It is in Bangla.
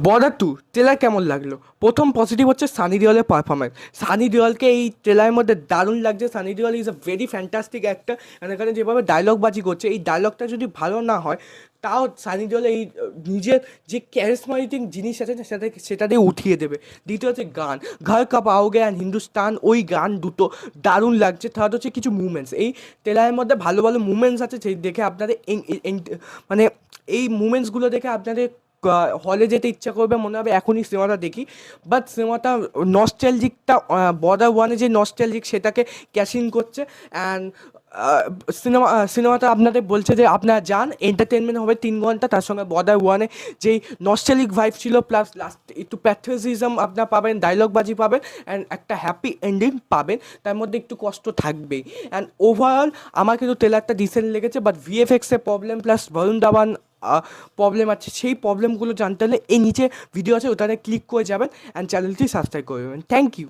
বর্ডার টু ট্রেলার কেমন লাগলো? প্রথম পজিটিভ হচ্ছে সানি দেওয়ালের পারফরমেন্স। সানি দেওয়ালকে এই ট্রেলারের মধ্যে দারুণ লাগছে। সানি দেওয়াল is a very fantastic actor. এখানে যেভাবে ডায়লগবাজি করছে, এই ডায়লগটা যদি ভালো না হয় তাও সানি দেওয়াল এই নিজের যে ক্যারিসমাটিক জিনিস আছে না, সেটা দিয়ে উঠিয়ে দেবে। দ্বিতীয় হচ্ছে গান, ঘর কাপ আওগে অ্যান্ড হিন্দুস্তান, ওই গান দুটো দারুণ লাগছে। থার্ড হচ্ছে কিছু মুভমেন্টস, এই ট্রেলারের মধ্যে ভালো ভালো মুভমেন্টস আছে, সেই দেখে আপনাদের মানে এই মুভমেন্টসগুলো দেখে আপনাদের হলে যেতে ইচ্ছা করবে, মনে হবে এখনই সিনেমাটা দেখি। বাট সিনেমাটা নস্টালজিকটা, বর্ডার ওয়ানে যে নস্টালজিক সেটাকে ক্যাশ ইন করছে। অ্যান্ড সিনেমাটা আপনাদের বলছে যে আপনারা যান, এন্টারটেনমেন্ট হবে 3 ঘন্টা, তার সঙ্গে বর্ডার ওয়ানে যেই নস্টালজিক ভাইব ছিল প্লাস লাস্ট একটু প্যাথ্রিজিজম আপনার পাবেন, ডায়লগবাজি পাবেন, অ্যান্ড একটা হ্যাপি এন্ডিং পাবেন। তার মধ্যে একটু কষ্ট থাকবেই। অ্যান্ড ওভারঅল আমার কিন্তু ট্রেলারটা ডিসেন্ট লেগেছে, বাট ভিএফএক্সের problem plus Varun Dhawan problem আছে। সেই প্রবলেমগুলো জানতে হলে এই নিচে ভিডিও আছে, ওটাতে ক্লিক করে যাবেন অ্যান্ড চ্যানেলটি সাবস্ক্রাইব করে দেবেন। Thank you.